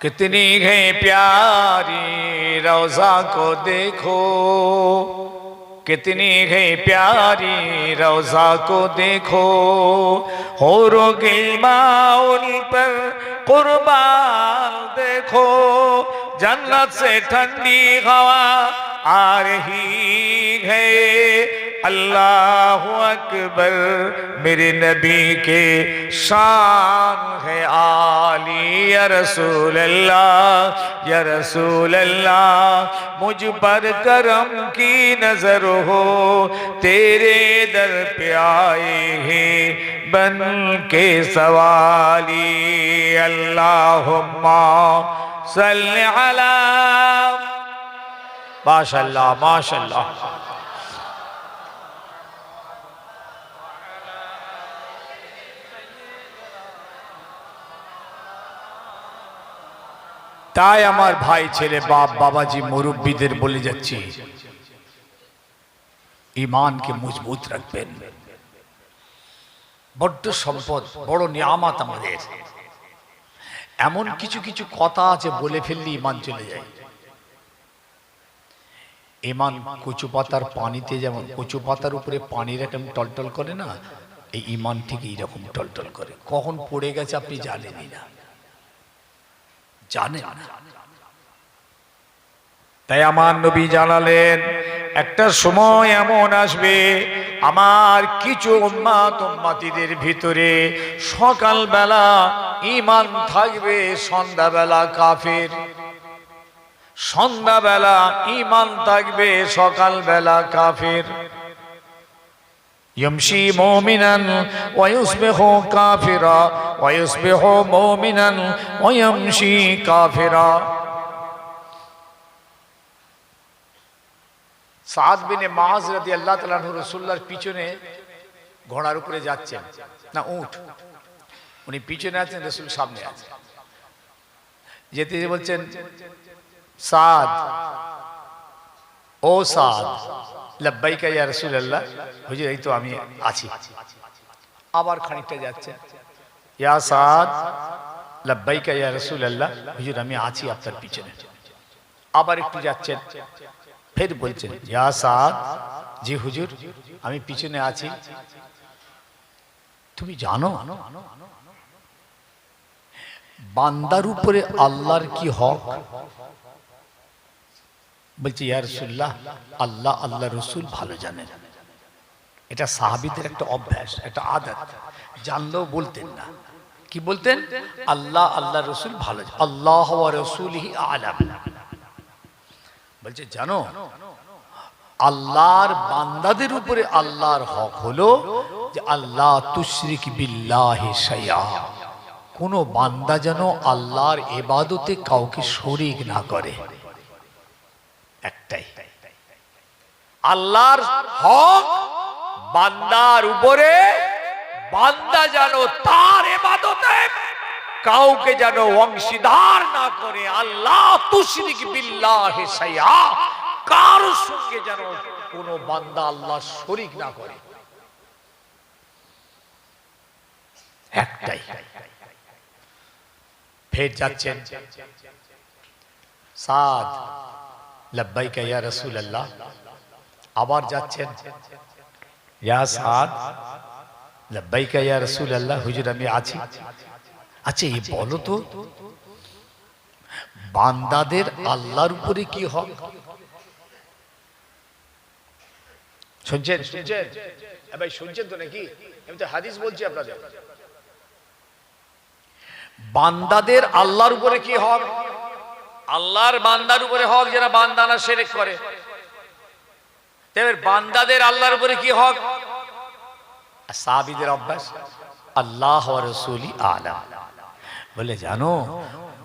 कितनी है प्यारी रोज़ा को देखो, कितनी है प्यारी रोज़ा को देखो, होरो गिलमान उन पर कुर्बान देखो, जन्नत से ठंडी हवा आ रही है। अल्लाहु अकबर, मेरे नबी के शान है आली। या रसूल अल्लाह, या रसूल अल्लाह, मुझ पर करम की नजर हो, तेरे दर पे आए हैं बन के सवाली। अल्लाहुम्मा सल्ली अला, माशाअल्लाह माशाअल्लाह। তাই আমার ভাই ছেলে বাপ বাবাজি মুরব্বীদের বলে যাচ্ছি, ঈমানকে মজবুত রাখবেন। বড় সম্পদ, বড় নিয়ামত আমাদের। এমন কিছু কিছু কথা আছে বলে ফেললে ঈমান চলে যায়। ঈমান কচু পাতার পানিতে, যেমন কচু পাতার উপরে পানি এরকম টলটল করে না, এই ঈমান ঠিক এইরকম টলটল করে। কখন পড়ে গেছে আপনি জানেনই না, জানেন না। তাই আমার নবী জানালেন, একটা সময় এমন আসবে আমার কিছু উম্মত উম্মতিদের ভিতরে সকালবেলা ঈমান থাকবে, সন্ধ্যাবেলা কাফের। সন্ধ্যাবেলা ঈমান থাকবে, সকালবেলা কাফের। يمشي مؤمنا ويصبح كافرا ويصبح مؤمنا ويمشي كافرا। সাদ বিন মুআজ রাদিয়াল্লাহু তাআলা আনহু রাসূলুল্লাহর পিছনে ঘোড়ার উপরে যাচ্ছেন, না উট, উনি পিছনে আছেন, রাসূল সামনে আছেন। যেতে বলছেন, সাদ, ও সাদ, লব্বাইকা ইয়া রাসূলুল্লাহ, হুজুর এই তো আমি আছি। আবার খানিকটা যাচ্ছেন, ইয়া সাদ, লব্বাইকা ইয়া রাসূলুল্লাহ, হুজুর আমি আছি আপনার পিছনে। আবার একটু যাচ্ছেন, ফের বলছেন, ইয়া সাদ, জি হুজুর আমি পিছনে আছি। তুমি জানো বান্দার উপরে আল্লাহর কি হক? বলছে, ইয়া রাসূলুল্লাহ, আল্লাহ আল্লাহ রসুল ভালো জানেন। এটা সাহাবীদের একটা অভ্যাস, একটা আদত, জানলেও বলতেন না। কি বলতেন? আল্লাহ আল্লাহ রসুল ভালো, আল্লাহ ওয়া রাসূলিহি আ'লাম। বলছে, জানো আল্লাহর বান্দাদের উপরে আল্লাহর হক হলো যে আল্লাহ তুশরিক বিল্লাহি শাইআ, কোন বান্দা যেন আল্লাহর ইবাদতে কাউকে শরীক না করে। একটাই আল্লাহর হক বান্দার উপরে, বান্দা যেন তার ইবাদতে কাউকে যেন অংশীদার না করে। আল্লাহ তুশরিক বিল্লাহি শাইআ, কার সঙ্গে যেন কোন বান্দা আল্লাহ শরীক না করে। একটাই। ফের যাচ্ছেন, সাদ, লব্বাইকা ইয়া রাসূলুল্লাহ। আবার যাচ্ছেন, ইয়া সাদ, লব্বাইকা ইয়া রাসূলুল্লাহ, হুজুর আমি আছি। আচ্ছা এই বলো তো, বান্দাদের আল্লাহর উপরে কি হক? শুনছেন? শুনছেন ভাই, শুনছেন তো নাকি? আমি তো হাদিস বলছি আপনাদের। বান্দাদের আল্লাহর উপরে কি হক? আল্লাহর বান্দার উপরে হক যারা বান্দা না শিরক করে। তবে বান্দাদের আল্লাহর উপরে কি হক? সাহাবীদের অভ্যাস, আল্লাহ ওয়া রাসূলি আ'লাম। বলে, জানো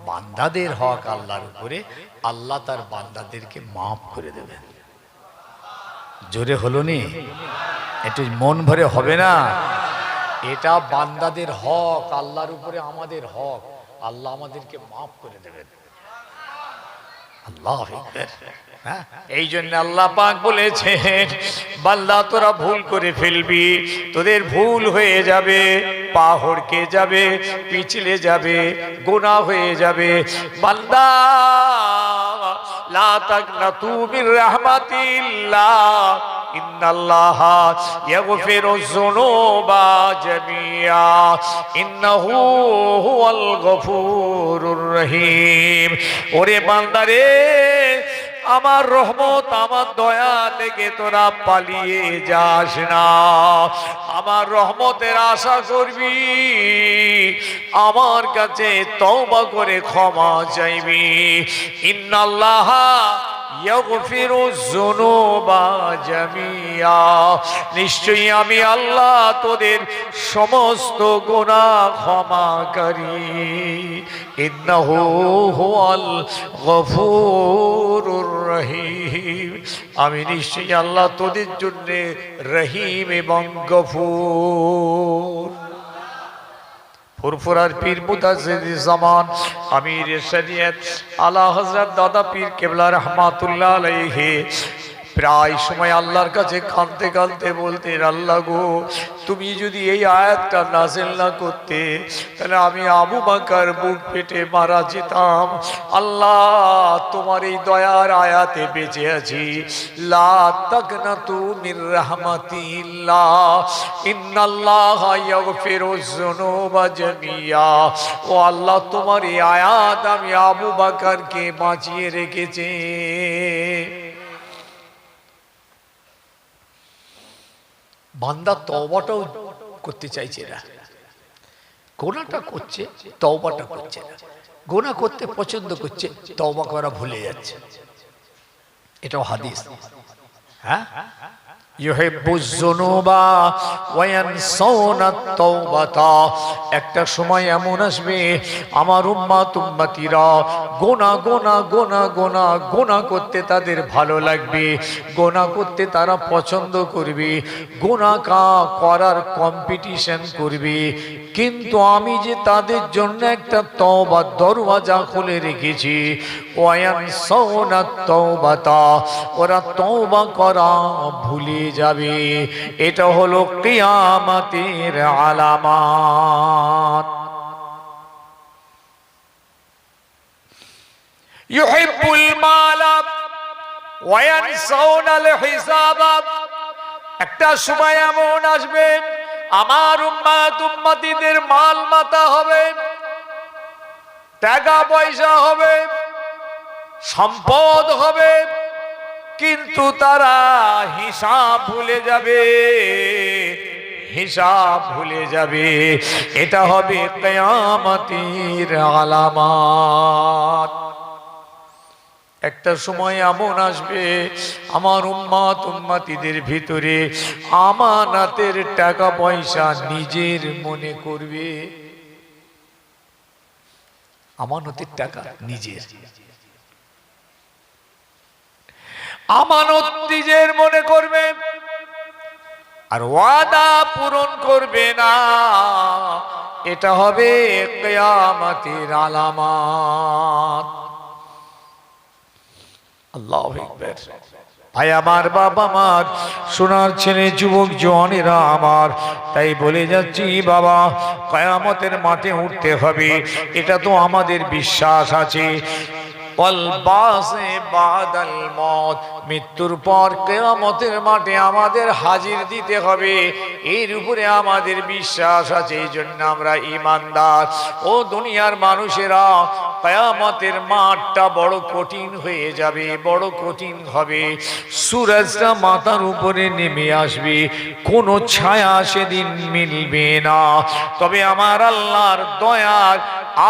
বান্দাদের হক আল্লাহর উপরে, আল্লাহ তার বান্দাদেরকে মাফ করে দেবেন। জোরে হলো নি? একটু মন ভরে হবে না? এটা বান্দাদের হক, আল্লাহর উপরে আমাদের হক, আল্লাহ আমাদেরকে মাফ করে দেবেন। আল্লাহু আকবার। এই জন্য আল্লাহ পাক বলেছেন, বান্দা তোরা ভুল করে ফেলবি, তোদের ভুল হয়ে যাবে, পা হড়কে যাবে, পিছলে যাবে, গুনাহ হয়ে যাবে। বান্দা লা তাকনাতু মির রাহমাতিল্লাহ ইন্নাল্লাহা ইয়াগফিরুয যুনুবা জামিআ ইন্নাহু হুয়াল গফুরুর রহিম। ওরে বান্দারে, আমার রহমত আমার দয়া থেকে তোরা পালিয়ে যাস না। আমার রহমতের আশা করবি, আমার কাছে তওবা করে ক্ষমা চাইবি। ইন্নাল্লাহা ইয়াগফিরুয যুনুবা জামিআ, নিশ্চয়ই আমি আল্লাহ তোদের সমস্ত গুনাহ ক্ষমাকারী। ইন্নাহু হুয়াল গফুরুর রহিম, আমি নিশ্চয়ই আল্লাহ তোদের জন্য রহিম এবং গফুর। ফুরফুরার পীর মুতাজ্জিদ জামান আমির শরিয়ত আলা হযরত দাদা পীর কেবলা রহমাতুল্লাহ আলাইহি প্রায় সময় আল্লাহর কাছে কাঁদতে কাঁদতে বলতেন, আল্লাহ গো, তুমি যদি এই আয়াতটা নাযিল না করতে তাহলে আমি আবু বকর বুক পেটে মারা যেতাম। আল্লাহ, তোমার এই দয়ার আয়াতে বেঁচে আছি। লা তাকনাতু মির রাহমাতিল্লাহ ইন্নাল্লাহা ইয়াগফিরুয যুনুবা জামিআ। ও আল্লাহ, তোমার এই আয়াত আমি আবু বকরকে বাঁচিয়ে রেখেছি। বান্দা তওবাটাও করতে চাইছে না, গোনাটা করছে, তওবাটা করছে না। গোনা করতে পছন্দ করছে, তওবা করা ভুলে যাচ্ছে। এটাও হাদিস। হ্যাঁ, ইউহিব্বুয যুনুবা ওয়া ইয়ানসাউনাত তাওবাতা। একটা সময় এমন আসবে আমার উম্মতিরা গোনা গোনা গোনা গোনা গোনা করতে তাদের ভালো লাগবে, গোনা করতে তারা পছন্দ করবে, গোনা করার কম্পিটিশন করবে। কিন্তু আমি যে তাদের জন্য একটা তওবার দরওয়াজা খুলে রেখেছি, ওয়া ইয়ানসাউনাত তাওবাতা, ওরা তওবা করা ভুলে যাবে। এটা হলো কিয়ামতের আলামত। ইউহিব্বুল মালা ওয়া ইয়ানসাউনাল হিসাব। একটা সময় এমন আসবে আমার উম্মতিদের মাল মাতা হবে, টাকা পয়সা হবে, সম্পদ হবে, কিন্তু তারা হিসাব ভুলে যাবে, হিসাব ভুলে যাবে। এটা হবে কিয়ামতের আলামত। একটা সময় এমন আসবে আমার উম্মতিদের ভিতরে আমানতের টাকা পয়সা নিজের মনে করবে। আমানতের টাকা নিজের, আমানত নিজের মনে করবে, আর ওয়াদা পূরণ করবে না। এটা হবে কিয়ামতের আলামত। আল্লাহু আকবার। ভাই আমার, বাবা আমার, সোনার ছেলে, যুবক জওয়ানেরা আমার, তাই বলে যাচ্ছি বাবা, কিয়ামতের মাঠে উঠতে হবে, এটা তো আমাদের বিশ্বাস আছে। মৃত্যুর পর কিয়ামতের মাঠে আমাদের হাজির দিতে হবে, এর উপরে আমাদের বিশ্বাস আছে। এই জন্য আমরা ঈমানদার। ও দুনিয়ার মানুষেরা, কিয়ামতের মাঠটা বড় কঠিন হয়ে যাবে, বড় কঠিন হবে। সূরজটা মাথার উপরে নেমে আসবে, কোনো ছায়া সেদিন মিলবে না। তবে আমার আল্লাহর দয়ার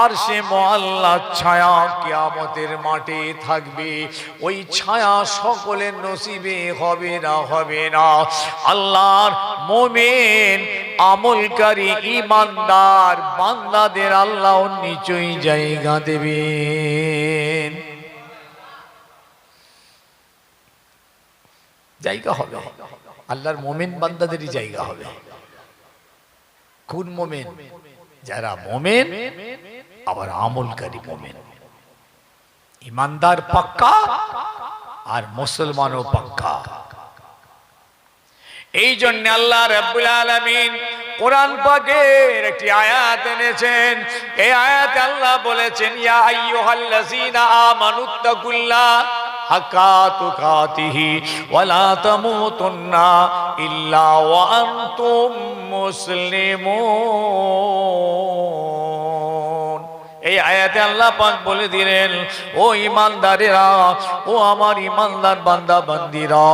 আরশে মুআল্লার ছায়া কিয়ামতের মাঠে থাকবে। ওই ছায়া সকলের নসিবে হবে না, হবে না। আল্লাহর মুমিন আমলকারী ঈমানদার বান্দাদের আল্লাহ নিচই জায়গা দেবেন, জায়গা হবে। আল্লাহর মুমিন বান্দাদেরই জায়গা হবে। কোন মুমিন? যারা মুমিন আবার আমলকারী মুমিন, ঈমানদার পাক্কা আর মুসলমানও পাক্কা। এই জন্য আল্লাহ রাব্বুল আলামিন কোরআন পাকের একটি আয়াত এনেছেন। এই আয়াতে আল্লাহ বলেছেন, ইয়া আইয়ুহাল্লাযীনা আমানুত্তাকুল্লাহ হাক্কা তুকাতিহি ওয়া লা তামুতুন্না ইল্লা ওয়া আনতুম মুসলিমুন। এই আয়াতে আল্লাহ পাক বলে দিলেন, ও ঈমানদারেরা, ও আমার ঈমানদার বান্দা বান্দীরা,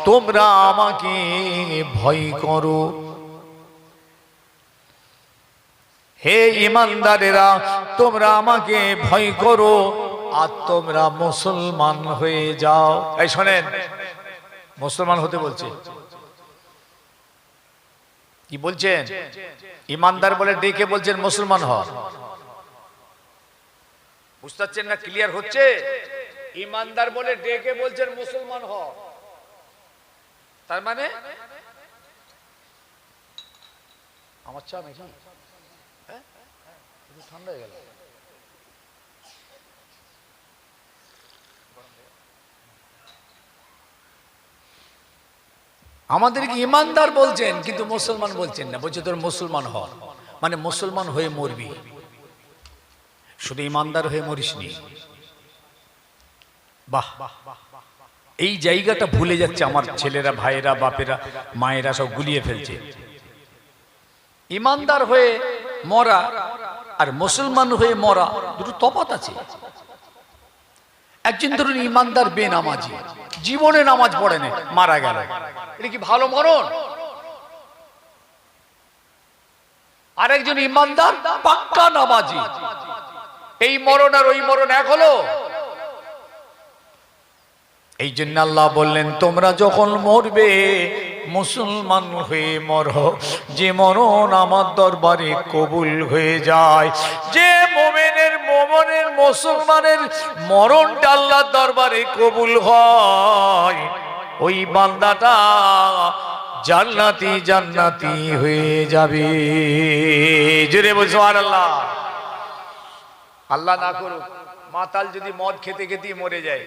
তোমরা আমাকে ভয় করো। হে ঈমানদারেরা, তোমরা আমাকে ভয় করো আর তোমরা মুসলমান হয়ে যাও। এই শোনেন, মুসলমান হতে বলছে। কি বলছেন? ঈমানদার বলে ডেকে বলছেন মুসলমান হও। বুঝতে পারছেন না? ক্লিয়ার হচ্ছে? ঈমানদার বলে ডেকে বলছেন মুসলমান হও। তার মানে আমার চা নাকি ঠান্ডা হয়ে গেল। আমাদেরকে ঈমানদার বলছেন কিন্তু মুসলমান বলছেন না, বলছে তোর মুসলমান হ, মানে মুসলমান হয়ে মরবি, শুধু ঈমানদার হয়ে মরিসনি। বাহ, এই জায়গাটা ভুলে যাচ্ছে আমার ছেলেরা, ভাইয়েরা, বাপেরা, মায়েরা সব গুলিয়ে ফেলছে। ঈমানদার হয়ে মরা আর মুসলমান হয়ে মরা দুটো তফাৎ আছে। একজন ধরুন ঈমানদার বেনামাজি, জীবনে নামাজ পড়ে না, মারা গেল, এটা কি ভালো মরণ? আর একজন ঈমানদার পাক্কা নামাজি, এই মরণ আর ওই মরণ এক হলো? এই জন্য আল্লাহ বললেন, তোমরা যখন মরবে মুসলমান হয়ে মরো, যে মরণ আমার দরবারে কবুল হয়ে যায়। যে মুমিনের মুসলমানের মরণটা আল্লাহর দরবারে কবুল হয়, ওই বান্দাটা জান্নাতি জান্নাতি হয়ে যাবে। জোরে বল সুবহানাল্লাহ। আল্লাহ না করুক মাতাল যদি মদ খেতে খেতে মরে যায়,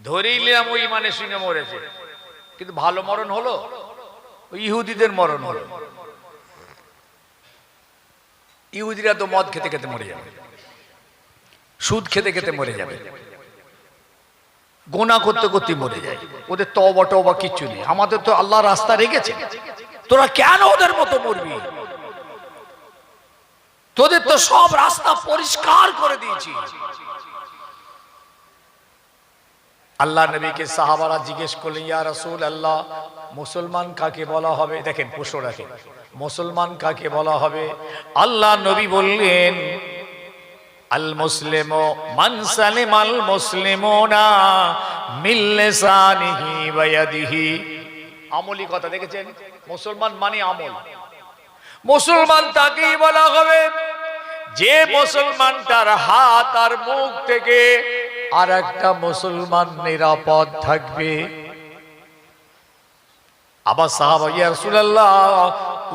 ধরেই নিলাম ওই ইমানের সঙ্গে মরেছে, কিন্তু ভালো মরণ হলো? ওই ইহুদিদের মরণ হলো। ইহুদিরা তো মদ খেতে খেতে মরে যাবে, সুদ খেতে খেতে মরে যাবে, গোনা করতে করতে মরে যায়, ওদের তওবা টওবা কিচ্ছু নেই। আমাদের তো আল্লাহ রাস্তা রেখেছে, তোরা কেন ওদের মতো মরবি? তোদের তো সব রাস্তা পরিষ্কার করে দিয়েছি। আল্লাহ নবীকে সাহাবারা জিজ্ঞেস করলেন, ইয়া রাসূলুল্লাহ, মুসলমান কাকে বলা হবে? দেখেন প্রশ্ন রাখেন, মুসলমান কাকে বলা হবে? আল্লাহ নবী বললেন, আল মুসলিমু মান সালিমাল মুসলিমুনা মিন লিসানিহি ওয়া ইয়াদিহি। আমলি কথা দেখেছেন? মুসলমান মানে আমল। মুসলমান তাকেই বলা হবে যে মুসলমানটার হাত আর মুখ থেকে আর একটা মুসলমান নিরাপদ থাকবে। আবার সাহাবা, ইয়া রাসূলুল্লাহ,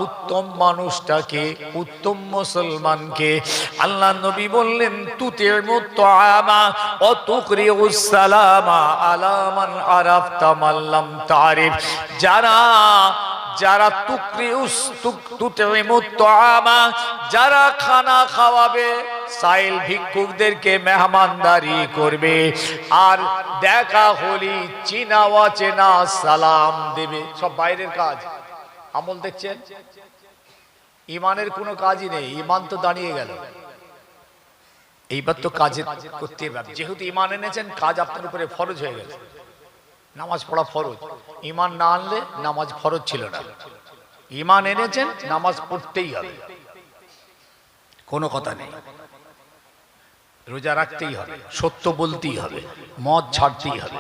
উত্তম মানুষটাকে, উত্তম মুসলমানকে? আল্লাহ নবী বললেন, তুতিমুত তাআমা ওয়া তুকরিউস সালামা আলা মান আরাফতা মান লাম তারিফ। যারা তুতিমুত তাআমা, যারা খানা খাওয়াবে, সাইল ভিক্ষুকদেরকে মেহমানদারি করবে, আর দেখা হলি চিনা অচেনা সালাম দেবে। সব বাইরের কাজ, আমল দেখছেন? ইমানের কোনো কাজই নেই, ইমান তো দাঁড়িয়ে গেল। এইবার তো কাজ করতে হবে। যেহেতু ইমান এনেছেন, কাজ আপনার উপরে ফরজ হয়ে গেছে। নামাজ পড়া ফরজ, ইমান না আনলে নামাজ ফরজ ছিল না। ইমান এনেছেন, নামাজ পড়তেই হবে, কোনো কথা নেই। রোজা রাখতেই হবে, সত্য বলতেই হবে, মদ ছাড়তেই হবে।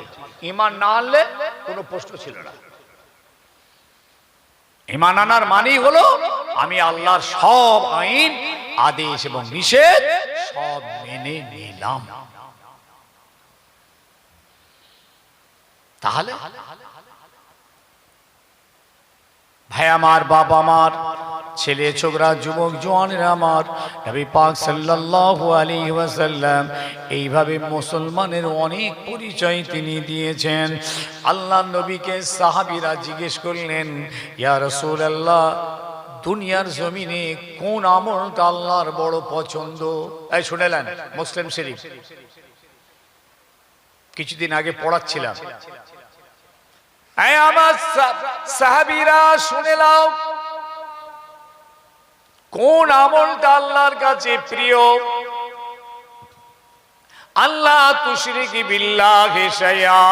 ইমান না আনলে কোনো প্রশ্ন ছিল না। ইমান আনার মানেই হলো আমি আল্লাহর সব আইন, আদেশ এবং নিষেধ সব মেনে নিলাম। তাহলে ভাই আমার, বাবা আমার, ছেলে ছোকরা যুবক জওয়ানেরা আমার, নবী পাক সাল্লাল্লাহু আলাইহি ওয়াসাল্লাম এইভাবে মুসলমানের অনেক পরিচয় তিনি দিয়েছেন। আল্লাহ নবীকে সাহাবীরা জিজ্ঞেস করলেন, ইয়া রাসূলুল্লাহ, দুনিয়ার জমিনে কোন আমলটা আল্লাহর বড় পছন্দ? এই শুনেলেন মুসলিম শরীফ, কিছুদিন আগে পড়াচ্ছিলাম। এই আমার সাহাবীরা শুনে নাও, কোন আমলটা আল্লাহর কাছে প্রিয়? আল্লাহ তুশরিকি বিল্লাহি শাইআ,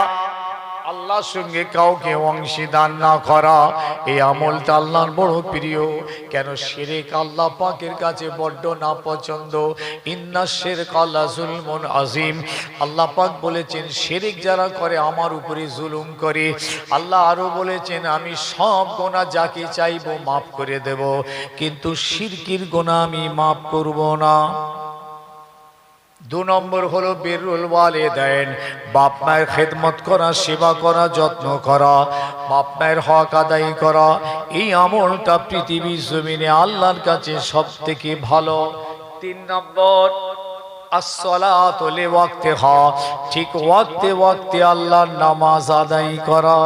আল্লাহর সঙ্গে কাউকে অংশীদার না করা, এই আমলটা আল্লাহর বড় প্রিয়। কেন? শিরক আল্লাহ পাকের কাছে বড্ড না পছন্দ। ইন্না শিরকা লাযুলমুন আযীম, আল্লাহ পাক বলেছেন শিরক যারা করে আমার উপরে জুলুম করে। আল্লাহ আরো বলেছেন আমি সব গুনাহ যাকে চাইবো মাফ করে দেব, কিন্তু শিরকির গুনাহ আমি মাফ করব না। 2 নম্বর হলো বিররুল ওয়ালিদাইন, বাপ মায়ের খেদমত করা, সেবা করা, যত্ন করা, বাপ মায়ের হক আদায় করা। এই আমলটা পৃথিবীর জমিনে আল্লাহর কাছে সবথেকে ভালো। 3 নম্বর আসসালাতু লিওয়াক্তিহা, ঠিক ওয়াক্তে ওয়াক্তে আল্লাহর নামাজ আদায় করা।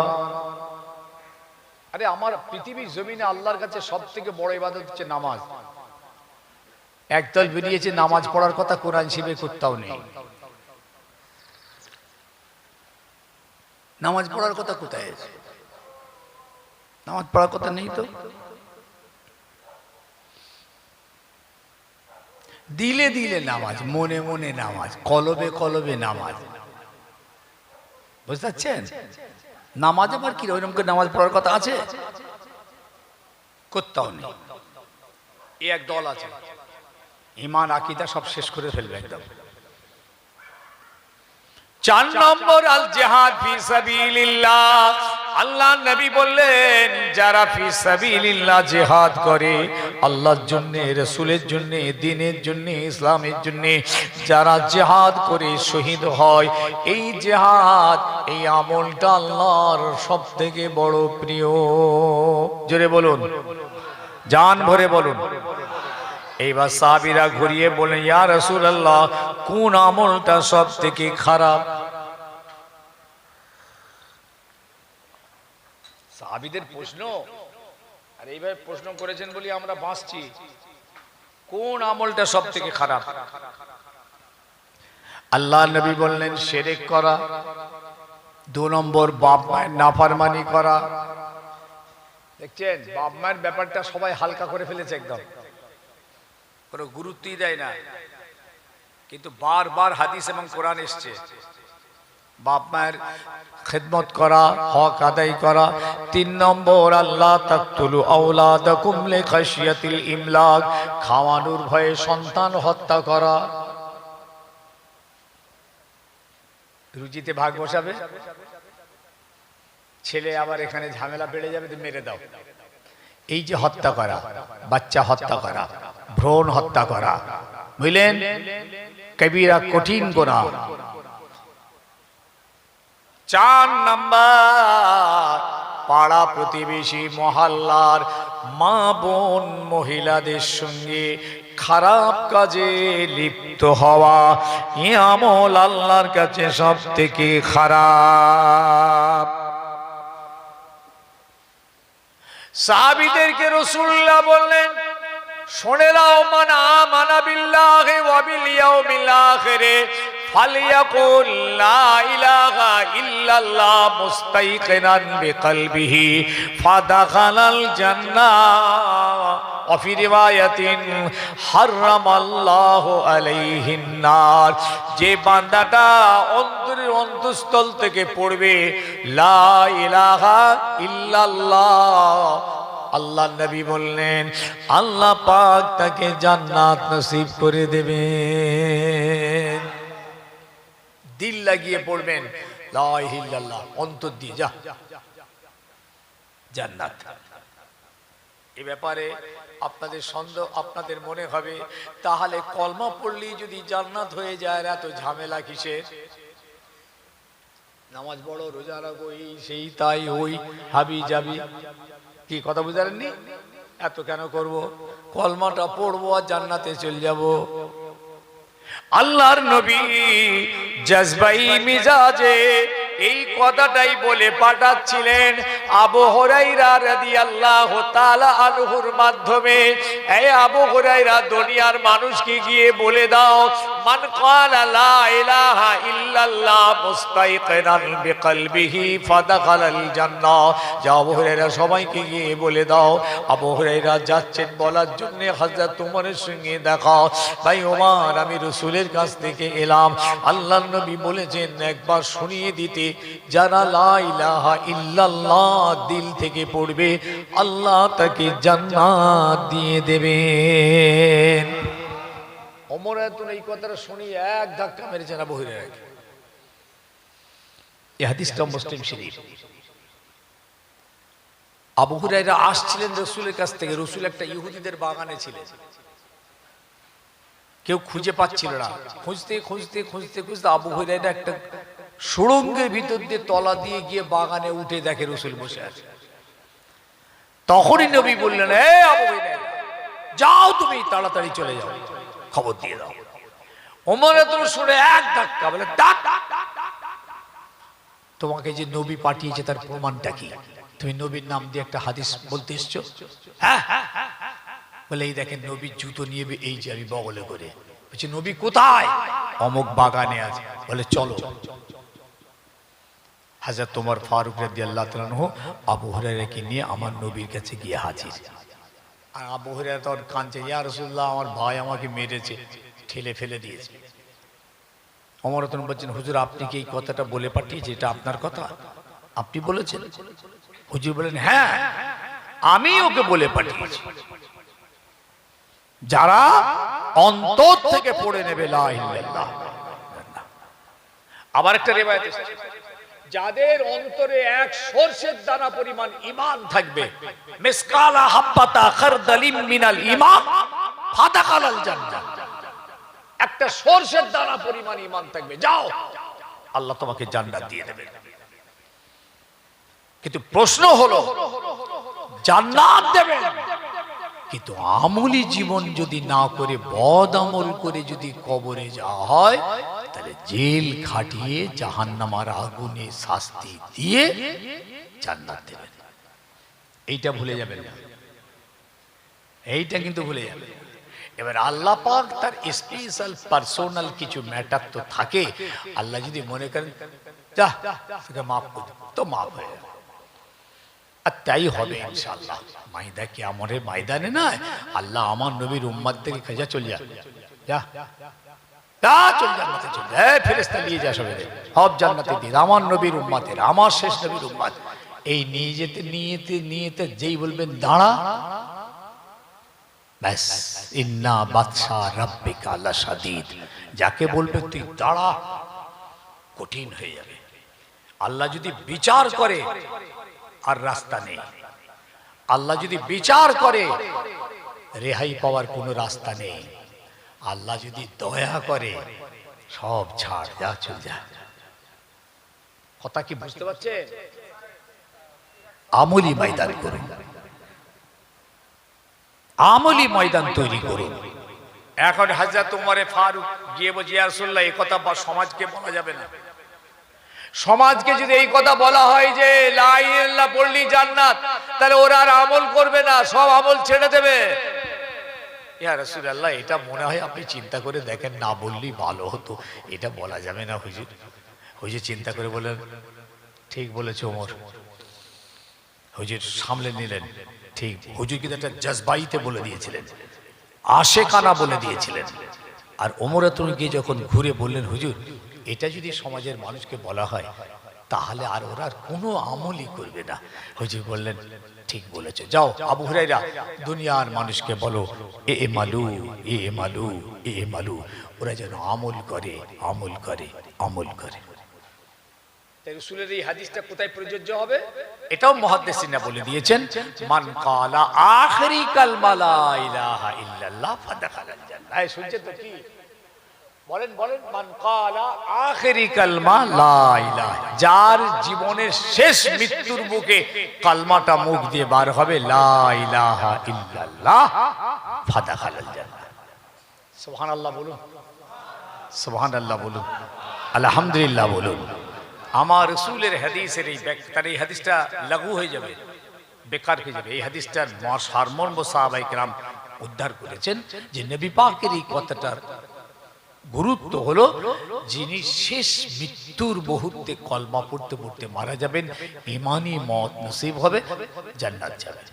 আরে আমার পৃথিবীর জমিনে আল্লাহর কাছে সবথেকে বড় ইবাদত হচ্ছে নামাজ। একদল বেরিয়েছে নামাজ পড়ার কথা, কোরআন শিবে কোথাও নেই। নামাজ পড়ার কথা কোথায় আছে? নামাজ পড়ার কথা নেই তো। দিলে দিলে নামাজ, মনে মনে নামাজ, কলবে কলবে নামাজ, বুঝতে পারছেন? নামাজ আবার কি ওইরকম করে নামাজ পড়ার কথা আছে? কোথাও নেই। এই এক দল আছে, ঈমান আকীদা সব শেষ করে ফেলবে একদম। 4 নম্বর আল জিহাদ ফি সাবিলিল্লাহ। আল্লাহ নবী বললেন যারা ফি সাবিলিল্লাহ জিহাদ করে, আল্লাহর জন্য, রাসূলের জন্য, দ্বীনের জন্য, ইসলামের জন্য, যারা জিহাদ করে শহীদ হয়, এই জিহাদ, এই আমলটা আল্লাহর সবথেকে বড় প্রিয়। জোরে বলুন, জান ভরে বলুন। এইবার সাহাবীরা ঘুরিয়ে বলেন, ইয়া রাসূলুল্লাহ, কোন আমলটা সবথেকে খারাপ? সাহাবীদের প্রশ্ন, আর এইভাবে প্রশ্ন করেছেন বলি আমরা বাঁচছি। কোন আমলটা সবথেকে খারাপ? আল্লাহ নবী বললেন শিরক করা। 2 নম্বর বাপ মায়ের নাফরমানি করা। দেখছেন বাপ মায়ের ব্যাপারটা সবাই হালকা করে ফেলেছে, একদম কোনো গুরুত্বই দেয় না, কিন্তু বারবার হাদিস এবং কোরআন এসছে বাপ মায়ের খেদমত করা, হক আদায় করা। 3 নম্বর আল্লাহ তাকতুলু আওলাদাকুম লিখাশিয়াতিল ইমলাক, খাওয়ানোর ভয়ে সন্তান হত্যা করা। রুজিতে ভাগ বসাবে, ছেলে আবার এখানে ঝামেলা বেড়ে যাবে, তো মেরে দাও। এই যে হত্যা করা, বাচ্চা হত্যা করা, ভ্রূণ হত্যা করা, বুঝলেন, কবিরা কঠিন গুনাহ। 4 নাম্বার পাড়া প্রতিবেশী মহল্লার মা বোন মহিলাদের সঙ্গে খারাপ কাজে লিপ্ত হওয়া, এ আমল আল্লাহর কাছে সবথেকে খারাপ। সাহাবীদেরকে রাসূলুল্লাহ বললেন, শুনে নাও, মান আমানা বিল্লাহি ওয়া বিল ইয়াউমিল আখির ফালিয়াকুল লা ইলাহা ইল্লাল্লাহ মুস্তাইকিনান বিকলবিহি ফাদাখালাল জান্নাহ ওয়া ফি রিওয়ায়াতিন হারামাল্লাহু আলাইহিন নার। যে বান্দাটা অন্তরের অন্তঃস্থল থেকে পড়বে লা ইলাহা ইল্লাল্লাহ, আল্লাহ নবী বললেন আল্লাহ পাক তাকে জান্নাত নসিব করে দেবেন। দিল লাগিয়ে পড়বেন লা ইলাহা ইল্লাল্লাহ, অন্তর দিয়ে যা জান্নাত। এই ব্যাপারে আপনাদের সন্দেহ, আপনাদের মনে হবে তাহলে কলমা পড়লেই যদি জান্নাত হয়ে যায়, এত ঝামেলা কিসের? নামাজ পড়ো, রোজা রাখো, এই সেই তাই, ওই হাবি যাবি, কি কথা বুঝালেননি? এত কেন করব? কলমাটা পড়বো আর জান্নাতে চলে যাব। আল্লাহর নবী জজবাই মিজাজে এই কথাটাই বলে পাঠাচ্ছিলেন আবু হুরায়রা রাদিয়াল্লাহু তাআলা আনহুর মাধ্যমে। এই আবু হুরায়রা, দুনিয়ার মানুষকে গিয়ে বলে দাও, মান ক্বালা লা ইলাহা ইল্লাল্লাহ মুস্তাইকিনান বিকলবিহি ফাদাখালাল জান্নাহ। যাও আবু হুরায়রা, সবাইকে গিয়ে বলে দাও। আবু হুরায়রা যাচ্ছেন বলার জন্য হযরত ওমরের সঙ্গে দেখা। ভাই ওমর, আমি রাসূলের কাছ থেকে এলাম, আল্লাহর নবী বলেছেন একবার শুনিয়ে দিতে, যারা লা ইলাহা ইল্লাল্লাহ দিল থেকে পড়বে আল্লাহ তাকে জান্নাত দিয়ে দেবেন। ওমর এতন এই কথাটা শুনি এক ধাক্কা মেরেছেন আবু হুরায়রা। এই হাদিসটা মুসলিম শরীফ। আবু হুরায়রা আসছিলেন রাসূলের কাছ থেকে। রাসূল একটা ইহুদিদের বাগানে ছিলেন, কেউ খুঁজে পাচ্ছিল না। খুঁজতে খুঁজতে খুঁজতে খুঁজতে আবু হুরায়রা একটা সুড়ঙ্গের ভিতর দিয়ে তলা দিয়ে গিয়ে বাগানে উঠে দেখে রাসূল বসে আছে। তখনই নবী বললেন, এ আবু হুরায়রা, যাও তুমি তাড়াতাড়ি চলে যাও, খবর দিয়ে দাও। ওমর তো শুনে এক ধাক্কা বলে, ডাক, তোমাকে যে নবী পাঠিয়েছে তার প্রমাণটা কি? তুমি নবীর নাম দিয়ে একটা হাদিস বলতে এসছো? হ্যাঁ বলে, এই দেখেন নবীর জুতো নিয়ে এই যে আমি বগলে করে। বলছি নবী কোথায়? অমুক বাগানে আছে। বলে চলো। হযরত ওমর ফারুক রাদিয়াল্লাহু তাআলা আনহু আবু হুরায়রাকে নিয়ে আমার নবীর কাছে গিয়ে হাজির। আর আবু হুরায়রা তো কাঁদছে, ইয়া রাসূলুল্লাহ, আমার ভাই আমাকে মেরেছে, ঠেলে ফেলে দিয়েছে। ওমর বলছেন, হুজুর আপনি কি এই কথাটা বলে পাঠিয়েছে? এটা আপনার কথা, আপনি বলেছেন? হুজুর বলেন, হ্যাঁ আমি ওকে বলে পাঠিয়েছি। যারা অন্তর থেকে পড়ে নেবে লা ইলাহা ইল্লাল্লাহ। আবার একটা রিওয়ায়াত এসেছে, যাদের অন্তরে এক সরষের দানা পরিমাণ ঈমান থাকবে, মিসকালা হাব্বাতা খারদালিম মিনাল ঈমান ফাদাখালাল জান্নাহ। একটা সরষের দানা পরিমাণ ঈমান থাকবে, যাও আল্লাহ তোমাকে জান্নাত দিয়ে দেবেন। কিন্তু প্রশ্ন হলো, জান্নাত দেবেন কিন্তু আমলি জীবন যদি না করে, বদ আমল করে যদি কবরে যাওয়া হয়, তাহলে জেল খাটিয়ে জাহান্নামের আগুনে শাস্তি দিয়ে জান্নাত দেবেন। এইটা ভুলে যাবেন না, এইটা কিন্তু ভুলে যাবেন। এবার আল্লাহ পাক তার স্পেশাল পার্সোনাল কিছু ম্যাটার তো থাকে। আল্লাহ যদি মনে করেন যা তোকে মাফ করে তো মাফ হয়ে যাবে, আর তাই হবে ইনশাআল্লাহ। মাইদা কি আমরের ময়দানে না, আল্লাহ আমার নবীর উম্মত থেকে খেজা চল যা, যা যা চল জান্নাতে চল যা, ফেরেশতা নিয়ে যা, সব জান্নাতে দিয়ে আমার নবীর উম্মতের, আমার শেষ নবীর উম্মত। এই নিয়ে যেতে নিয়েতে নিয়েতে যেই বলবেন দাঁড়া, ব্যাস, ইন্না বাদশা রাব্বিকা লাশাদীদ, যাকে বলবে তুই দাঁড়া, কঠিন হয়ে যাবে। আল্লাহ যদি বিচার করে আর রাস্তা নেই, আল্লাহ যদি বিচার করে রেহাই পাওয়ার কোনো রাস্তা নেই, আল্লাহ যদি দয়া করে সব ছাড়, যা চল যা। কথা কি বুঝতে পারছে? আমলি ময়দান করুন, আমলি ময়দান তৈরি করুন। এখন হযরত ওমর ফারুক গিয়ে বলছে, ইয়া রাসূলুল্লাহ, এই কথা সমাজকে বলা যাবে না। সমাজকে যদি এই কথা বলা হয় যে লা ইলাহা ইল্লাল্লাহ পড়লি জান্নাত, তাহলে ওরা আর আমল করবে না, সব আমল ছেড়ে দেবে। ইয়া রাসূলুল্লাহ, এটা মনে হয় আপনি চিন্তা করে দেখেন, না বললেই ভালো হতো, এটা বলা যাবে না হুজুর। হুজুর চিন্তা করে বলেন, ঠিক বলেছে ওমর। হুজুর সামলে নিলেন, ঠিক। হুজুর কিন্তু একটা জজবাইতে বলে দিয়েছিলেন, আশেকানা বলে দিয়েছিলেন। আর ওমর তুমি গিয়ে যখন ঘুরে বললেন, হুজুর এটা যদি সমাজের মানুষকে বলা হয় তাহলে আর ওরা কোনো আমলই করবে না। হুজুর বললেন, ঠিক বলেছে, যাও আবু হুরায়রা, দুনিয়ার মানুষকে বলো এ মালু এ মালু এ মালু, ওরা যেন আমল করে আমল করে আমল করে। তাই রাসূলের এই হাদিসটা কোথায় প্রযোজ্য হবে? এটাও মুহাদ্দিসিনরা বলে দিয়েছেন, মান ক্বালা আখিরি কালমা লা ইলাহা ইল্লাল্লাহ ফাদাখালাল জান্নাহ। শুনছেন তো কি? বলেন বলেন, মান ক্বালা আখিরি কালমা লা ইলাহা, যার জীবনের শেষ মৃত্যুর মুখে কালমাটা মুখ দিয়ে বার হবে লা ইলাহা ইল্লাল্লাহ, ফাদাখালাল জান্নাহ। সুবহানাল্লাহ বলুন, সুবহানাল্লাহ বলুন, আলহামদুলিল্লাহ বলুন। আমার রাসূলের হাদিসের এই তার এই হাদিসটা লাগু হয়ে যাবে, বেকার হয়ে যাবে। এই হাদিসটার সারমর্ম সাহাবায়ে কেরাম উদ্ধার করেছেন যে নবী পাকের এই কথাটার গুরুত্ব হলো যিনি শেষ মৃত্যুর মুহূর্তে কলমা পড়তে পড়তে মারা যাবেন, ঈমানি মওত নসিব হবে, জান্নাত যাবেন।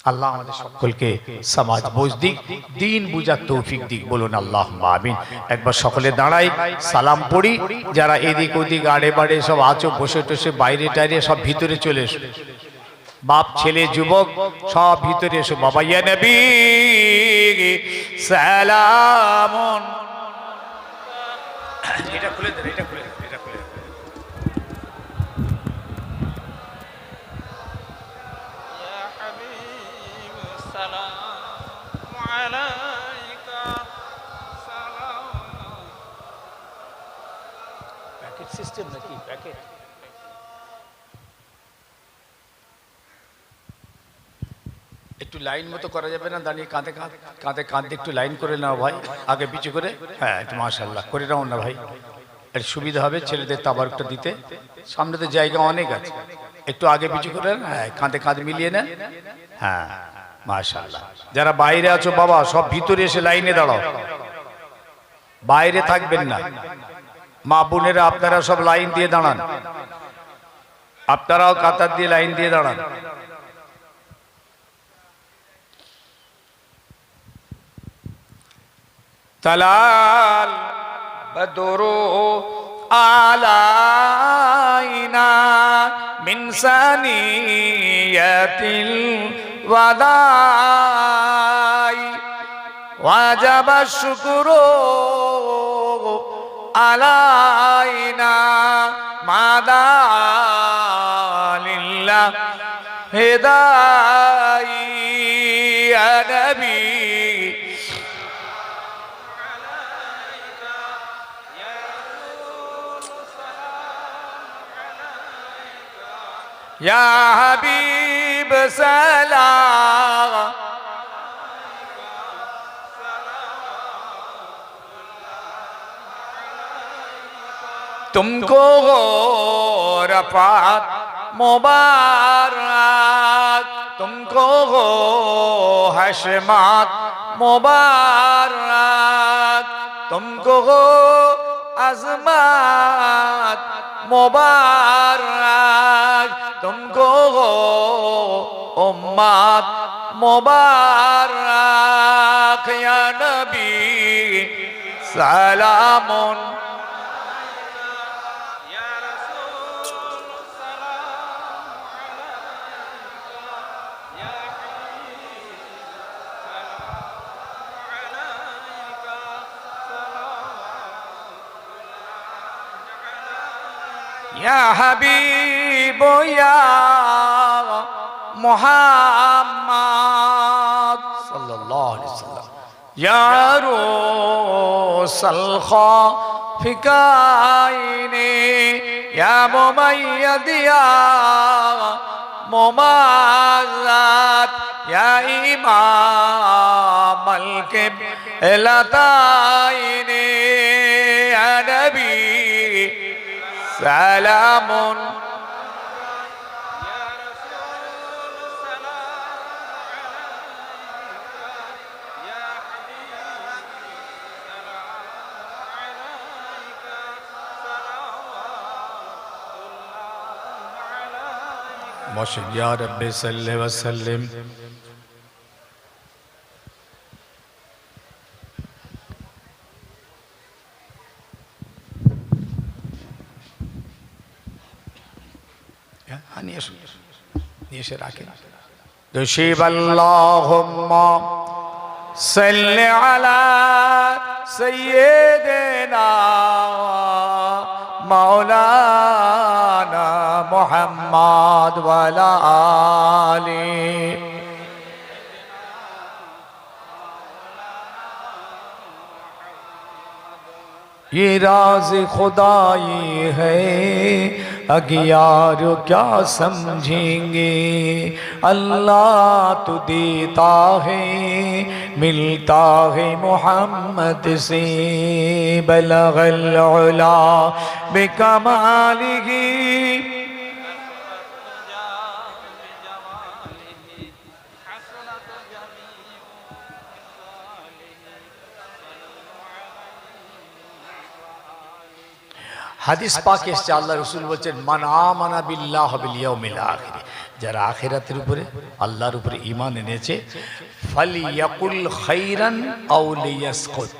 আল্লাহ আমাদের সকলকে সমাজ বুঝ দিক, দ্বীন বুঝার তৌফিক দিক, বলুন আল্লাহুম্মা আমিন। একবার সকলে দাঁড়াই, সালাম পড়ি। যারা এদিক ওদিক আড়ে বাড়ে সব আছো, বসে টসে বাইরে টাইরে সব ভিতরে চলে এসো। বাপ ছেলে যুবক সব ভিতরে এসো। বাবা ইয়া নবী সালামুন, এটা খুলে দেন, এটা খুলে দেন, এটা খুলে দেন। ইয়া হাবিব সালামু আলাইকা সালাম। প্যাকেট সিস্টেম নাকি প্যাকেট? একটু লাইন মতো করা যাবে না? দাঁড়িয়ে কাঁধে কাঁধে কাঁধে একটু লাইন করে নাও ভাই, আগে পিছু করে। হ্যাঁ, একটু মাশাআল্লাহ করে নাও না ভাই, এর সুবিধা হবে ছেলেদের তাবারকটা দিতে। সামনে তো জায়গা অনেক আছে, একটু আগে পিছু করে। হ্যাঁ, কাঁধে কাঁধ মিলিয়ে নেন। হ্যাঁ মাশাআল্লাহ। যারা বাইরে আছো বাবা সব ভিতরে এসে লাইনে দাঁড়াও, বাইরে থাকবেন না। মা বোনেরা আপনারা সব লাইন দিয়ে দাঁড়ান, আপনারাও কাতার দিয়ে লাইন দিয়ে দাঁড়ান। তালাল বদরু আলাইনা মিন সানিয়াতিল ওয়াদাই ওয়াজাবা শুকরু আলাইনা মাদা লিল্লাহ হিদাই ইয়া নবী ইয়া হাবিব সালাম तुमको रफ़ात मुबारक, तुमको हशमात मुबारक, तुमको अज़मत मुबारक, तुमको उम्मत मुबारक। या नबी सलामुन या हबीब या मुहम्मद सल्लल्लाहु अलैहि वसल्लम, या रूसल ख़ाफ़िकाइनी, या मुमय्यद या मुमाज़्ज़त, या इमामल क़िबलतैनी, या नबी सलामुन या रब्बि सल्लि व सल्लिम। तुशीब अल्लाहुम्मा सल्लि अला सय्यिदिना मौलाना मुहम्मद व अला आलि। ये राज खुदाई है अगियार क्या समझेंगे। अल्लाह तो देता है मिलता है मोहम्मद से। बलगल उला बिकमालिही হাদিস পাকে এসেছে আল্লাহ রাসূল বলেছেন মান আমানা বিল্লাহ ওয়াল ইয়াউমিল আখির, যারা আখিরাতের উপরে আল্লাহর উপরে ঈমান এনেছে ফালিয়াকুল খাইরান আও লিয়াসকুত,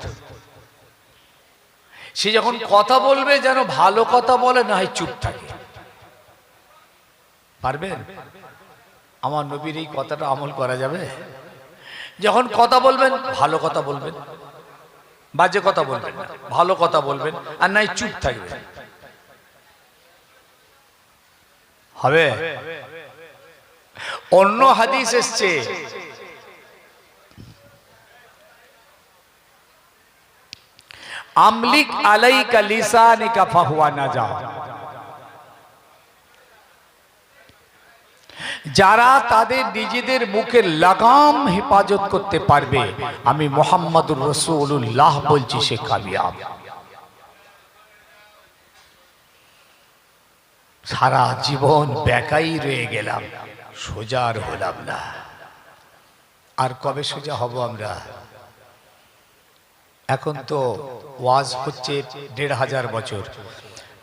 সে যখন কথা বলবে যেন ভালো কথা বলে, না হয় চুপ থাকে। পারবেন? আমার নবীর এই কথাটা আমল করা যাবে? যখন কথা বলবেন ভালো কথা বলবেন, বাজে কথা বলবেন না, ভালো কথা বলবেন, আর নাই চুপ থাকবেন। হবে? অন্য হাদিস এসছে আমলিক আলাইকা লিসানিকা ফাহুয়া নাজা, যারা তাদের নিজেদের মুখের লাগাম হেফাজত করতে পারবে, আমি মুহাম্মদুর রাসূলুল্লাহ বলছি, সে কামিয়াব। সারা জীবন বেকাই রয়ে গেলাম, সোজা আর হলাম না। আর কবে সোজা হব আমরা? এখন তো ওয়াজ হচ্ছে ১৫০০ বছর,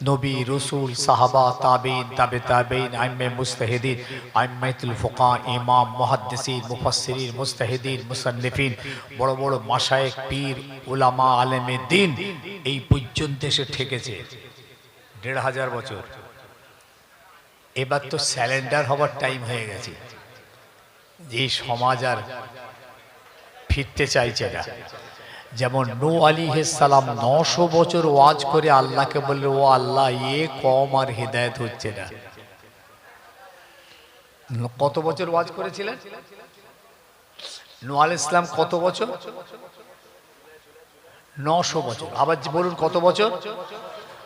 নবী রসুল সাহাবা তাবেইন তাবে তাবেইন আইম্মে মুজতাহিদিন আইম্মাতুল ফুকাহা ইমাম মুহাদ্দিসিন মুফাসসিরিন মুজতাহিদিন মুসান্নিফিন বড় বড় মাশায়েখ পীর উলামা আলেমে দ্বীন এই পর্যন্ত এসে ঠেকেছে ১৫০০ বছর। এবার তো স্যালেন্ডার হবার টাইম হয়ে গেছে, যে সমাজ আর ফিরতে চাইছে না। যেমন নূহ আলাইহিস সালাম ৯০০ বছর ওয়াজ করে আল্লাহকে বললেন, ও আল্লাহ এ কম আর হিদায়াত হচ্ছে না। কত বছর ওয়াজ করেছিলেন নূহ আলাইহিস সালাম? কত বছর? ৯০০ বছর। আবার বলুন কত বছর?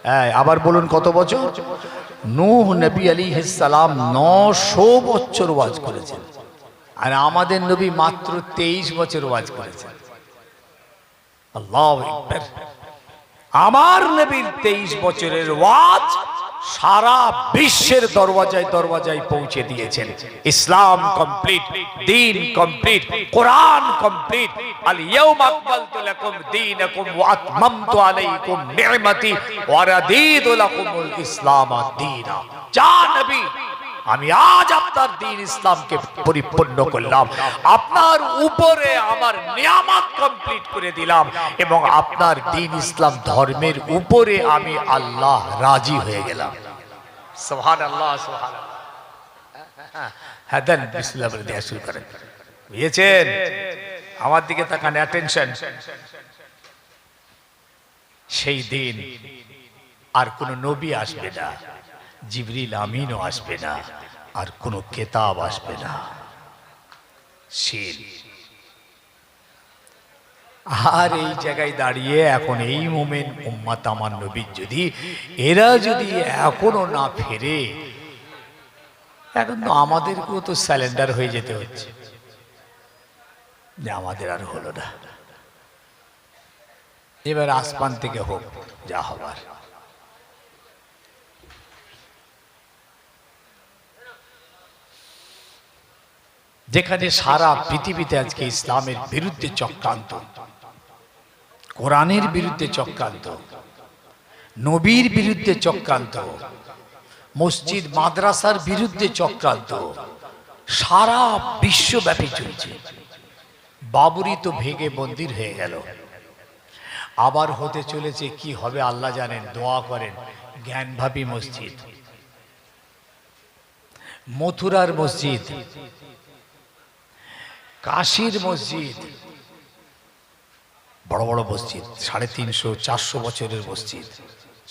হ্যাঁ, আবার বলুন কত বছর? নূহ নবী আলাইহিস সালাম ৯০০ বছর ওয়াজ করেছেন, আর আমাদের নবী মাত্র ২৩ বছর ওয়াজ করেছেন। আল্লাহু আকবার। আমার নবীর ২৩ বছরের ওয়াজ সারা বিশ্বের দরওয়াজায় দরওয়াজায় পৌঁছে দিয়েছেন। ইসলাম কমপ্লিট, দ্বীন কমপ্লিট, কোরআন কমপ্লিট। আল ইয়াউমা আকমালতু লাকুম দীনাকুম ওয়া আতমামতু আলাইকুম নি'মাতি ওয়া রাদিতু লাকুমুল ইসলাম দীনা। যা নবী, আমি আজ আপনার দ্বীন ইসলামকে পরিপূর্ণ করলাম, আপনার উপরে আমার নিয়ামত কমপ্লিট করে দিলাম, এবং আপনার দ্বীন ইসলাম ধর্মের উপরে আমি আল্লাহ রাজি হয়ে গেলাম। সুবহানাল্লাহ, সুবহানাল্লাহ। হ্যাঁ, দেন বিসমিল্লাহ বলে দেয়া শুরু করেন। বুঝেছেন? আমার দিকে তাকান, অ্যাটেনশন। সেই দিন আর কোন নবী আসবে না, জিবরিল আমিনও আসবে না, আর কোন কিতাব আসবে না। আর এই জায়গায় দাঁড়িয়ে এখন এই মোমেন্ট উম্মত আমার নবীর যদি এরা যদি এখনো না ফেরে, এখন তো আমাদেরকেও তো স্যালেন্ডার হয়ে যেতে হচ্ছে, যে আমাদের আর হলো না, এবার আসমান থেকে হোক যা হবার। যেখানে সারা পৃথিবীতে আজকে ইসলামের বিরুদ্ধে চক্রান্ত, কোরআনের বিরুদ্ধে চক্রান্ত, নবীর বিরুদ্ধে চক্রান্ত, মসজিদ মাদ্রাসার বিরুদ্ধে চক্রান্ত সারা বিশ্বব্যাপী চলছে। বাবরি তো ভেঙে মন্দির হয়ে গেল, আবার হতে চলেছে, কি হবে আল্লাহ জানেন। দোয়া করেন। জ্ঞানভাবী মসজিদ, মথুরার মসজিদ, কাশীর মসজিদ, বড় বড় মসজিদ, 350-400 বছরের মসজিদ,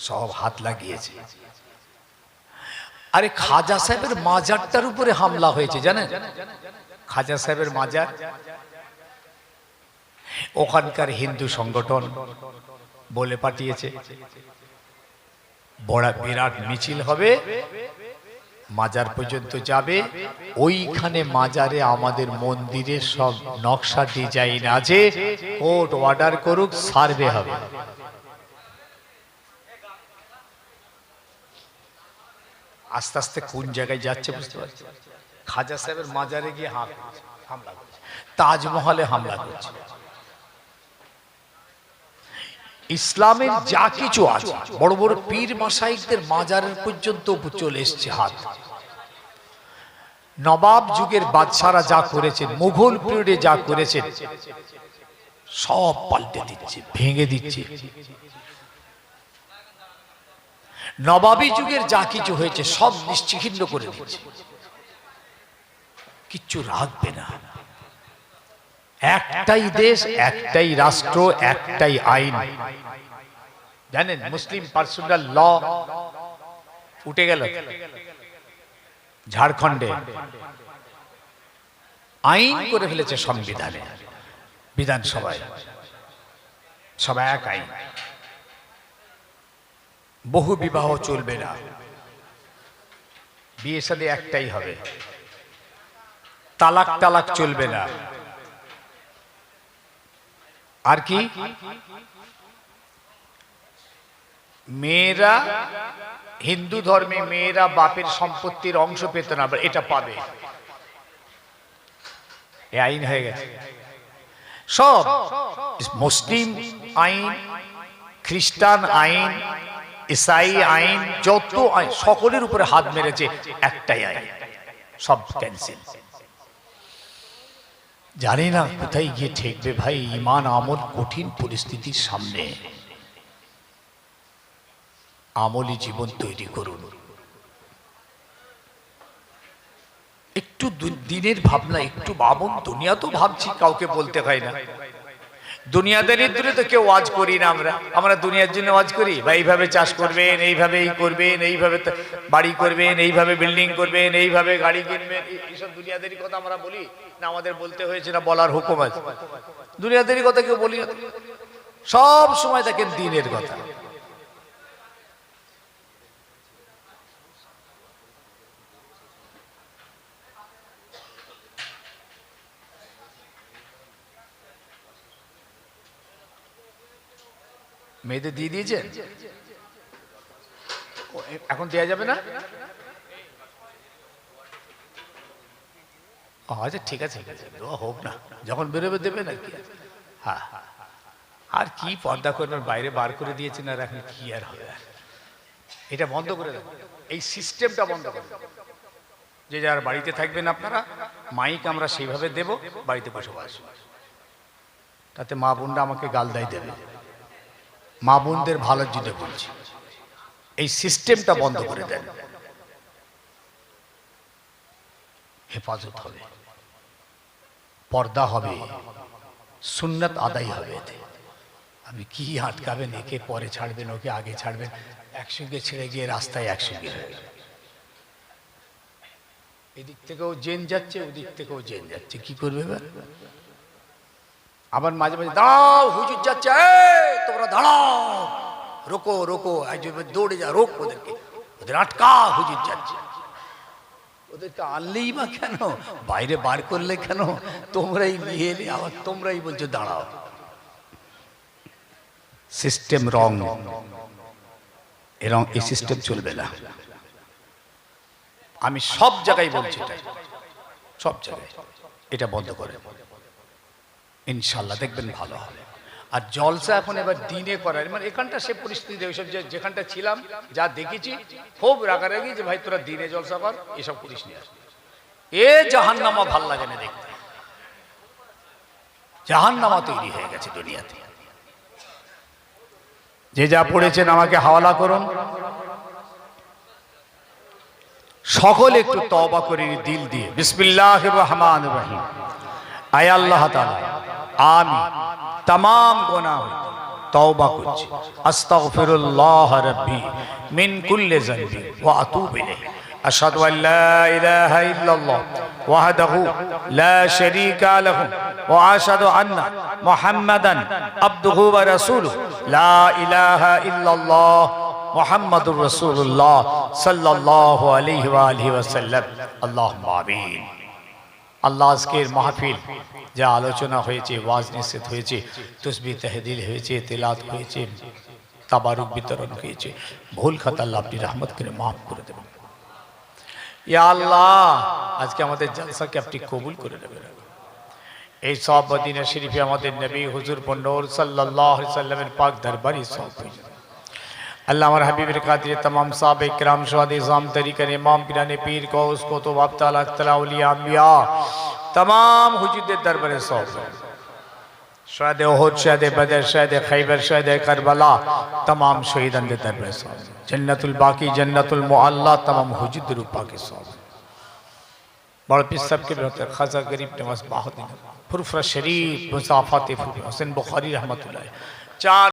সব হাত লাগিয়েছে। আরে খাজা সাহেবের মাজারটার উপরে হামলা হয়েছে জানেন? খাজা সাহেবের মাজার, ওখানকার হিন্দু সংগঠন বলে পাঠিয়েছে বড় বিরাট মিছিল হবে, মাজার পর্যন্ত যাবে। ওইখানে মাজারে আমাদের মন্দিরের সব নকশা ডিজাইন আছে, কোর্ট অর্ডার করুক, সার্ভে হবে। আস্তে আস্তে কোন জায়গায় যাচ্ছে বুঝতে পারছি। খাজা সাহেবের মাজারে গিয়ে হামলা করছে, তাজমহলে হামলা করছে। ইসলামের যা কিছু আছে, বড় বড় পীর মাশাইখদের মাজারের পর্যন্ত চলে এসছে হাত। নবাব যুগের বাদশারা যা করেছেন, মুঘল পিরিয়ডে যা করেছেন, সব পাল্টে দিচ্ছে, ভেঙে দিচ্ছে। নবাবী যুগের যা কিছু হয়েছে সব নিশ্চিহ্ন করে দিচ্ছে, কিচ্ছু রাখবে না। একটাই দেশ, একটাই রাষ্ট্র, একটাই আইন। জানেন মুসলিম পার্সোনাল ল উঠে গেল ঝাড়খণ্ডে, আইন করে ফেলেছে সংবিধানে, বিধানসভায় সব এক আইন। বহু বিবাহ চলবে না, বিয়ে শাদী একটাই হবে, তালাক তালাক চলবে না। আর কি, মেয়েরা হিন্দু ধর্মে মেয়েরা বাপের সম্পত্তির অংশ পেত না, এটা পাবে, এ আইন হয়ে গেছে। সব মুসলিম আইন, খ্রিস্টান আইন, ইসাই আইন, যত আইন সকলের উপরে হাত মেরেছে, একটাই আইন, সব ক্যান্সেল। জানি না কোথায় গিয়ে ঠেকবে ভাই। ঈমান আমল কঠিন পরিস্থিতির সামনে আমলি জীবন তৈরি করুন। একটু দিনের ভাবনা, একটু ভাবুন। দুনিয়া তো ভাবছি, কাউকে বলতে হয় না। দুনিয়াদারির দূরে তো কেউ ওয়াজ করি না, আমরা দুনিয়ার জন্য ওয়াজ করি। বা এইভাবে চাষ করবেন, এইভাবে এই করবেন, এইভাবে বাড়ি করবেন, এইভাবে বিল্ডিং করবেন, এইভাবে গাড়ি কিনবেন, এইসব দুনিয়াদারি কথা আমরা বলি না? আমাদের বলতে হয়েছে না, বলার হুকুম আছে। দুনিয়াদারি কথা কেউ বলি না, সব সময় দেখেন দিনের কথা। মেয়েদের দিয়ে দিয়েছেন, এখন দেওয়া যাবে না? আচ্ছা ঠিক আছে, দোয়া হোক না, যখন বেরোবে দেবে না কি। হ্যাঁ, আর কি পর্দা করবেন, বাইরে বার করে দিয়েছেন, আর এখন কি আর হবে। এটা বন্ধ করে দেবেন, এই সিস্টেমটা বন্ধ করে দেবেন। যে যার বাড়িতে থাকবেন আপনারা, মাইক আমরা সেইভাবে দেব, বাড়িতে বসে আসবো। তাতে মা বোনরা আমাকে গাল দেবে, মা বোনদের ভালোর জন্য বলছি। এই সিস্টেমটা বন্ধ করে দেন, হেফাজত হবে, পর্দা হবে, সুন্নাত আদায় হবে। এতে আপনি কি আটকাবেন? একে পরে ছাড়বেন, ওকে আগে ছাড়বেন, একসঙ্গে ছেড়ে গিয়ে রাস্তায় একসঙ্গে হয়ে গেল। এদিক থেকেও জেন যাচ্ছে, ওদিক থেকেও জেন যাচ্ছে, কি করবে এবার? আবার মাঝে মাঝে দাঁড়াও, হুজুর যাচ্ছে, তোমরা দাঁড়াও, রোকো রোকো, দৌড়ে যা, রোক ওদেরকে, ওদের আটকা, হুজুর যাচ্ছে। ওদেরকে আনলেই বা কেন, বাইরে বার করলে কেন? তোমরাই নিয়ে এলে, আবার তোমরাই বলছো দাঁড়াও। সিস্টেম রং, এরকম এই সিস্টেম চলবে না। আমি সব জায়গায় বলছি, এটা সব জায়গায় এটা বন্ধ করে, ইনশাল্লাহ দেখবেন ভালো হবে। আর জলসা এখন এবার দিনে করার, মানে এখানটা সে পরিস্থিতি, ওইসব যেখানটা ছিলাম যা দেখেছি, খুব রাগারাগি যে ভাই তোরা দিনে জলসা কর, এসব করিস নি। এ জাহান্নামা ভাল লাগে না দেখতে, জাহান্নামা তৈরি হয়ে গেছে দুনিয়াতে। যে যা পড়েছেন আমাকে হাওয়ালা করুন, সকলে একটু তওবা করে দিল দিয়ে, বিসমিল্লাহির রহমানির রহিম। আয় আল্লাহ তাআলা, আমি तमाम गुनाह तौबा করছি, আস্তাগফিরুল্লাহ রাব্বি মিন কুল্লি যানবি ওয়া আতুবু ইলাইহি। আশহাদু আল্লা ইলাহা ইল্লাল্লাহ ওয়াহদাহু লা শারীকা লাহু ওয়া আশহাদু আন্না মুহাম্মাদান আবদুহু ওয়া রাসূলুহু লা ইলাহা ইল্লাল্লাহ মুহাম্মাদুর রাসূলুল্লাহ সাল্লাল্লাহু আলাইহি ওয়া আলিহি ওয়াসাল্লাম। আল্লাহুম্মা আমিন। আল্লাহ আজকের মাহফিল যা আলোচনা হয়েছে, ওয়াজ নিষেধ হয়েছে, তসবিহ তাহলিল হয়েছে, তেলাওয়াত হয়েছে, তাবারুক বিতরণ হয়েছে, ভুল খাতা আল্লাহ আপনি রহমত করে মাফ করে দেবেন। ইয়া আল্লাহ আজকে আমাদের জলসাকে আপনি কবুল করে নেবেন। এই সব মদিনা শরীফে আমাদের নবী হুজুর পন্নর সাল্লাল্লাহু আলাইহি সাল্লামের পাক দরবারে সব হয়ে যাবে। अल्लाह हमारे हबीब खातिर तमाम साहब इकराम शुहदा इज़ाम तरीक़त इमाम पीराने पीर को उसको तो वाबताला औलिया अंबिया तमाम हुजूर दरबार सौंप शहीद उहुद, शहीद बदर, शहीद खैबर, शहीद करबला तमाम शहीदान के दरबार सौंप जन्नतुल बाकी, जन्नतुल मुअल्ला तमाम हुजूर रूपा के सौंप बड़ पीर सब के बेहतर खाजा गरीब नवाज बाहुद्दीन फुरफुरा शरीफ मुसाफात हुसैन बुखारी रहमतुल्लाह चार